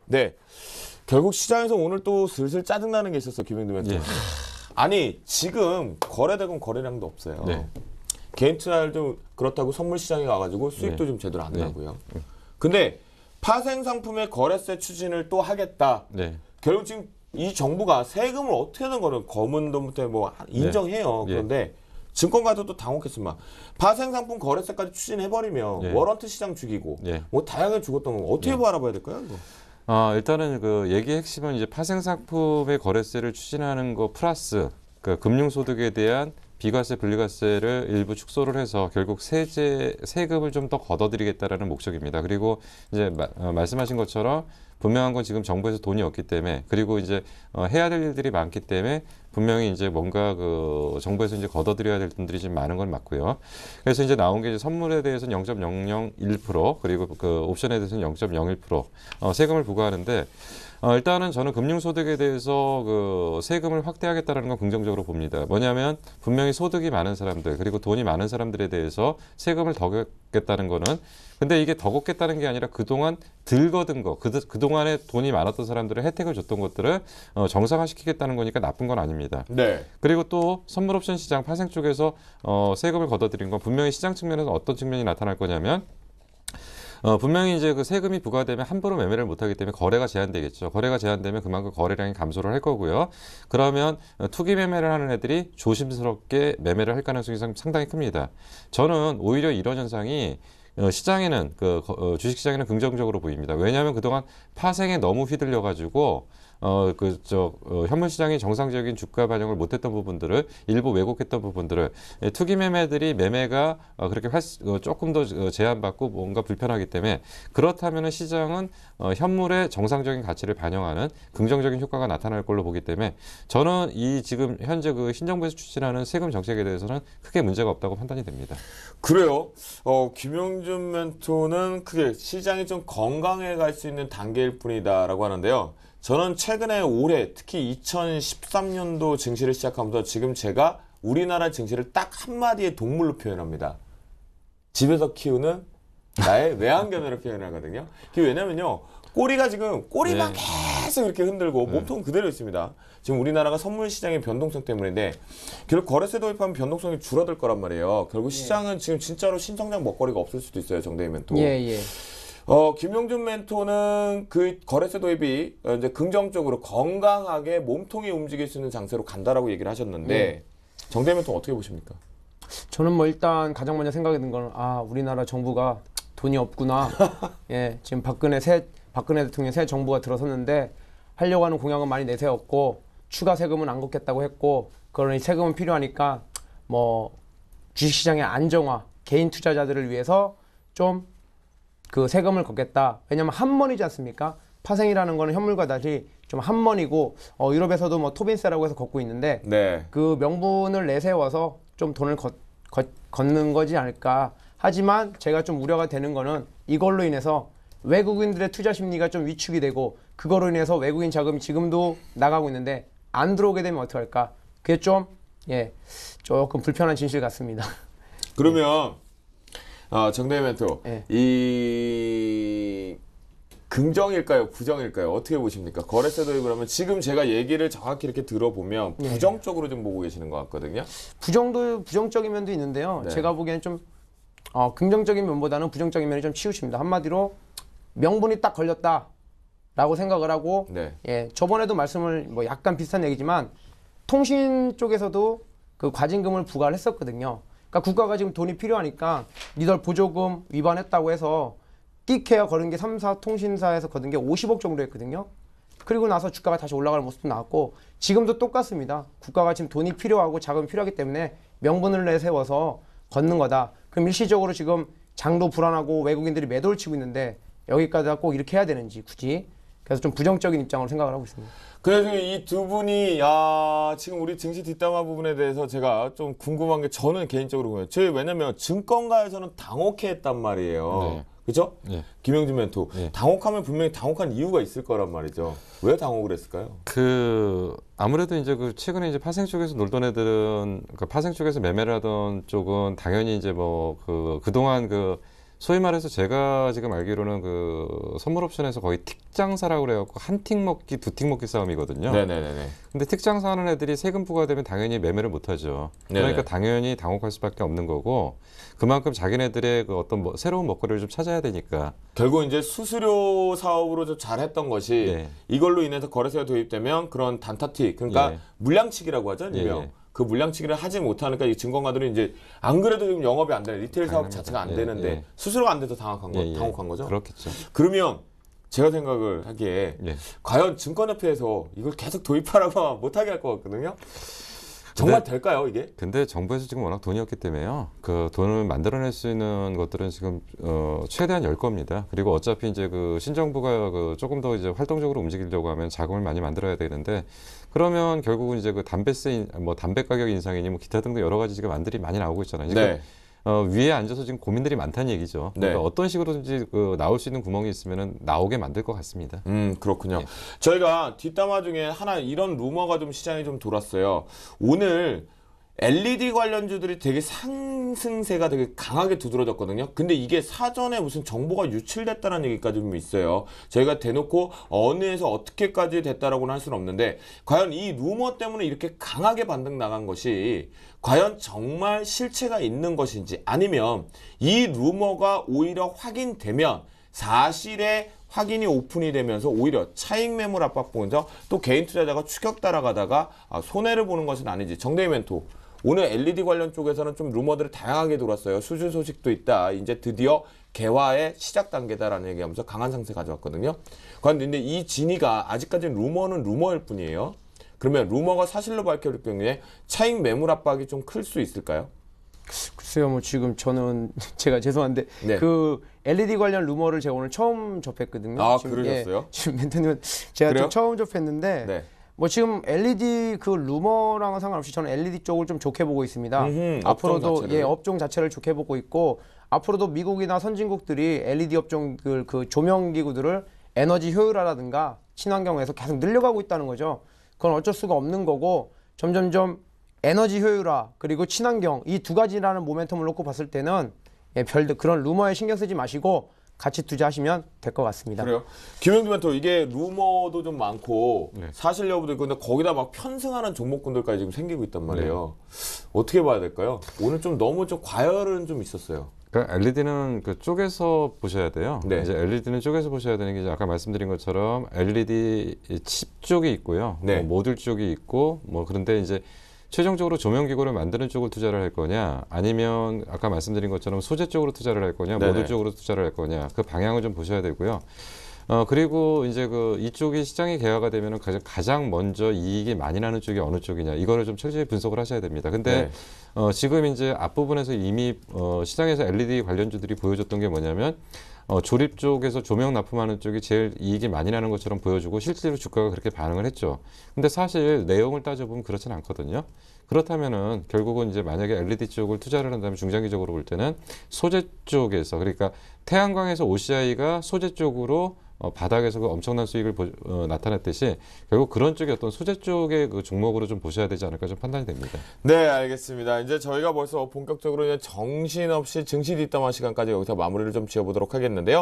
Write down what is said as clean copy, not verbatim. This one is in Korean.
네. 결국 시장에서 오늘 또 슬슬 짜증나는 게 있었어, 김영두 멘토. 예. 아니, 지금 거래되건 거래량도 없어요. 네. 개인 투자도 그렇다고 선물 시장에 가가지고 수익도 네. 좀 제대로 안 네. 나고요. 근데 파생 상품의 거래세 추진을 또 하겠다. 네. 결국 지금 이 정부가 세금을 어떻게든 거는 검은 돈부터 뭐 인정해요. 네. 그런데 증권가도 또 당혹했습니다. 파생 상품 거래세까지 추진해버리면 네. 워런트 시장 죽이고 네. 뭐 다양하게 죽었던 거 어떻게 알아봐야 될까요? 이거? 일단은 그 얘기 핵심은 이제 파생 상품의 거래세를 추진하는 거 플러스 그 금융소득에 대한 비과세, 분리과세를 일부 축소를 해서 결국 세금을 좀 더 걷어들이겠다라는 목적입니다. 그리고 이제 말씀하신 것처럼 분명한 건 지금 정부에서 돈이 없기 때문에 그리고 이제 해야 될 일들이 많기 때문에 분명히 이제 뭔가 그 정부에서 이제 걷어들여야 될 돈들이 좀 많은 건 맞고요. 그래서 이제 나온 게 이제 선물에 대해서는 0.001% 그리고 그 옵션에 대해서는 0.01% 세금을 부과하는데 일단은 저는 금융소득에 대해서 그 세금을 확대하겠다는 건 긍정적으로 봅니다. 뭐냐면 분명히 소득이 많은 사람들 그리고 돈이 많은 사람들에 대해서 세금을 더 걷겠다는 거는 근데 이게 더 걷겠다는 게 아니라 그동안 덜 걷은 거, 그동안에 돈이 많았던 사람들의 혜택을 줬던 것들을 정상화시키겠다는 거니까 나쁜 건 아닙니다. 네. 그리고 또 선물 옵션 시장 파생 쪽에서 세금을 걷어들인 건 분명히 시장 측면에서 어떤 측면이 나타날 거냐면 분명히 이제 그 세금이 부과되면 함부로 매매를 못하기 때문에 거래가 제한되겠죠. 거래가 제한되면 그만큼 거래량이 감소를 할 거고요. 그러면 투기 매매를 하는 애들이 조심스럽게 매매를 할 가능성이 상당히 큽니다. 저는 오히려 이런 현상이 시장에는 주식시장에는 긍정적으로 보입니다. 왜냐하면 그동안 파생에 너무 휘둘려 가지고 현물 시장이 정상적인 주가 반영을 못했던 부분들을 일부 왜곡했던 부분들을 투기 매매들이 매매가 그렇게 조금 더 제한받고 뭔가 불편하기 때문에 그렇다면은 시장은 현물의 정상적인 가치를 반영하는 긍정적인 효과가 나타날 걸로 보기 때문에 저는 이 지금 현재 그 신정부에서 추진하는 세금 정책에 대해서는 크게 문제가 없다고 판단이 됩니다. 그래요. 김용준 멘토는 크게 시장이 좀 건강해 갈 수 있는 단계일 뿐이다라고 하는데요. 저는 최근에 올해 특히 2013년도 증시를 시작하면서 지금 제가 우리나라 증시를 딱 한마디의 동물로 표현합니다. 집에서 키우는 나의 외환견으로 표현하거든요. 그게 왜냐면요. 꼬리만 계속 이렇게 흔들고 몸통은 그대로 있습니다. 지금 우리나라가 선물 시장의 변동성 때문인데 결국 거래세 도입하면 변동성이 줄어들 거란 말이에요. 결국 시장은 지금 진짜로 신성장 먹거리가 없을 수도 있어요. 정대희 멘토. 김용준 멘토는 그 거래세 도입이 이제 긍정적으로 건강하게 몸통이 움직일 수 있는 장세로 간다라고 얘기를 하셨는데 정대희 멘토 어떻게 보십니까? 저는 뭐 일단 가장 먼저 생각이 든 건 우리나라 정부가 돈이 없구나. 지금 박근혜 대통령 새 정부가 들어섰는데 하려고 하는 공약은 많이 내세웠고 추가 세금은 안 걷겠다고 했고 그러니 세금은 필요하니까 뭐 주식시장의 안정화, 개인 투자자들을 위해서 좀 그 세금을 걷겠다. 왜냐면 한 번이지 않습니까? 파생이라는 거는 현물과 달리 좀 한 번이고 유럽에서도 뭐 토빈세라고 해서 걷고 있는데 그 명분을 내세워서 좀 돈을 걷는 거지 않을까. 하지만 제가 좀 우려가 되는 거는 이걸로 인해서 외국인들의 투자 심리가 좀 위축이 되고 그거로 인해서 외국인 자금이 지금도 나가고 있는데 안 들어오게 되면 어떡할까. 그게 조금 불편한 진실 같습니다. 그러면 정대희 멘토 이 긍정일까요? 부정일까요? 어떻게 보십니까? 거래세 도입을 하면 지금 제가 얘기를 정확히 이렇게 들어보면 부정적으로 좀 보고 계시는 것 같거든요. 부정적인 면도 있는데요. 제가 보기에는 좀 긍정적인 면보다는 부정적인 면이 좀 치우칩니다. 한마디로 명분이 딱 걸렸다라고 생각을 하고 저번에도 말씀을 뭐 약간 비슷한 얘기지만 통신 쪽에서도 그 과징금을 부과를 했었거든요. 그러니까 국가가 지금 돈이 필요하니까 니들 보조금 위반했다고 해서 끽해야 거는 게 3사 통신사에서 거둔 게 50억 정도 했거든요. 그리고 나서 주가가 다시 올라가는 모습도 나왔고 지금도 똑같습니다. 국가가 지금 돈이 필요하고 자금이 필요하기 때문에 명분을 내세워서 걷는 거다. 그럼 일시적으로 지금 장도 불안하고 외국인들이 매도를 치고 있는데 여기까지 꼭 이렇게 해야 되는지 굳이. 그래서 좀 부정적인 입장으로 생각을 하고 있습니다. 그래서 이 두 분이 지금 우리 증시 뒷담화 부분에 대해서 제가 좀 궁금한 게 저는 개인적으로 궁금해요. 왜냐면 증권가에서는 당혹해했단 말이에요. 그죠? 김용준 멘토. 당혹하면 분명히 당혹한 이유가 있을 거란 말이죠. 왜 당혹을 했을까요? 아무래도 이제 최근에 이제 파생 쪽에서 놀던 애들은 파생 쪽에서 매매를 하던 쪽은 당연히 이제 그동안 소위 말해서 제가 지금 알기로는 그 선물 옵션에서 거의 틱 장사라고 그래갖고 한 틱 먹기, 두 틱 먹기 싸움이거든요. 네네네. 근데 틱 장사하는 애들이 세금 부과되면 당연히 매매를 못하죠. 그러니까 네네. 당연히 당혹할 수밖에 없는 거고 그만큼 자기네들의 그 어떤 새로운 먹거리를 좀 찾아야 되니까. 결국 이제 수수료 사업으로 좀 잘했던 것이 네. 이걸로 인해서 거래세가 도입되면 그런 단타틱, 그러니까 예. 물량치기라고 하죠, 일명. 예. 그 물량치기를 하지 못하니까 이 증권가들은 이제 안 그래도 지금 영업이 안 되는 리테일 사업 당연합니다. 자체가 안 예, 되는데 예. 수수료가 안 돼서 당혹한 예, 예. 거죠. 그렇겠죠. 그러면 제가 생각을 하기에 예. 과연 증권협회에서 이걸 계속 도입하라고 못하게 할 것 같거든요. 정말 될까요, 이게? 근데 정부에서 지금 워낙 돈이 없기 때문에요. 그 돈을 만들어낼 수 있는 것들은 지금 최대한 열 겁니다. 그리고 어차피 이제 그 신정부가 그 조금 더 이제 활동적으로 움직이려고 하면 자금을 많이 만들어야 되는데 그러면 결국은 이제 그 담배세 뭐 담배 가격 인상이니 뭐 기타 등등 여러 가지 지금 안들이 많이 나오고 있잖아요. 지금 네. 위에 앉아서 지금 고민들이 많다는 얘기죠. 그러니까 네. 어떤 식으로든지 그 나올 수 있는 구멍이 있으면은 나오게 만들 것 같습니다. 그렇군요. 예. 저희가 뒷담화 중에 하나 이런 루머가 좀 시장에 좀 돌았어요. 오늘 LED 관련주들이 되게 상승세가 되게 강하게 두드러졌거든요. 근데 이게 사전에 무슨 정보가 유출됐다는 얘기까지 좀 있어요. 저희가 대놓고 어느에서 어떻게까지 됐다라고는 할 수는 없는데 과연 이 루머 때문에 이렇게 강하게 반등 나간 것이 과연 정말 실체가 있는 것인지 아니면 이 루머가 오히려 확인되면 사실의 확인이 오픈이 되면서 오히려 차익 매물 압박 보면서 또 개인 투자자가 추격 따라가다가 손해를 보는 것은 아닌지. 정대희 멘토. 오늘 LED 관련 쪽에서는 좀 루머들이 다양하게 돌았어요. 수준 소식도 있다. 이제 드디어 개화의 시작 단계다라는 얘기하면서 강한 상세 가져왔거든요. 그런데 이 진위가 아직까지는 루머는 루머일 뿐이에요. 그러면 루머가 사실로 밝혀질 경우에 차익 매물 압박이 좀 클 수 있을까요? 글쎄요, 뭐 지금 저는 제가 죄송한데 네. 그 LED 관련 루머를 제가 오늘 처음 접했거든요. 아, 지금, 그러셨어요? 지금 멘토님은 제가 그래요? 좀 처음 접했는데 네. 뭐 지금 LED 그 루머랑은 상관없이 저는 LED 쪽을 좀 좋게 보고 있습니다. 업종 앞으로도 자체를. 업종 자체를 좋게 보고 있고 앞으로도 미국이나 선진국들이 LED 업종들 그 조명 기구들을 에너지 효율화라든가 친환경에서 계속 늘려가고 있다는 거죠. 그건 어쩔 수가 없는 거고 점점점 에너지 효율화 그리고 친환경 이 두 가지라는 모멘텀을 놓고 봤을 때는 별도 그런 루머에 신경 쓰지 마시고 같이 투자하시면 될 것 같습니다. 그래요? 김영주 멘토 이게 루머도 좀 많고 네. 사실 여부도 있고 근데 거기다 막 편승하는 종목군들까지 지금 생기고 있단 말이에요. 어떻게 봐야 될까요? 오늘 좀 너무 좀 과열은 좀 있었어요. 그러니까 LED는 그 쪼개서 보셔야 돼요. 네. 이제 LED는 쪼개서 보셔야 되는 게 이제 아까 말씀드린 것처럼 LED 칩 쪽이 있고요. 네. 뭐 모듈 쪽이 있고 뭐 그런데 이제 최종적으로 조명 기구를 만드는 쪽을 투자를 할 거냐 아니면 아까 말씀드린 것처럼 소재 쪽으로 투자를 할 거냐 네네. 모듈 쪽으로 투자를 할 거냐 그 방향을 좀 보셔야 되고요. 그리고 이제 그 이쪽이 시장이 개화가 되면은 가장 먼저 이익이 많이 나는 쪽이 어느 쪽이냐 이거를 좀 철저히 분석을 하셔야 됩니다. 근데 지금 이제 앞부분에서 이미 시장에서 LED 관련주들이 보여줬던 게 뭐냐면 조립 쪽에서 조명 납품하는 쪽이 제일 이익이 많이 나는 것처럼 보여주고 실제로 주가가 그렇게 반응을 했죠. 근데 사실 내용을 따져보면 그렇진 않거든요. 그렇다면은 결국은 이제 만약에 LED 쪽을 투자를 한다면 중장기적으로 볼 때는 소재 쪽에서 그러니까 태양광에서 OCI가 소재 쪽으로 바닥에서 그 엄청난 수익을 나타냈듯이 결국 그런 쪽의 어떤 소재 쪽의 그 종목으로 좀 보셔야 되지 않을까 좀 판단이 됩니다. 네, 알겠습니다. 이제 저희가 벌써 본격적으로 이제 정신없이 증시 뒷담화 시간까지 여기서 마무리를 좀 지어보도록 하겠는데요.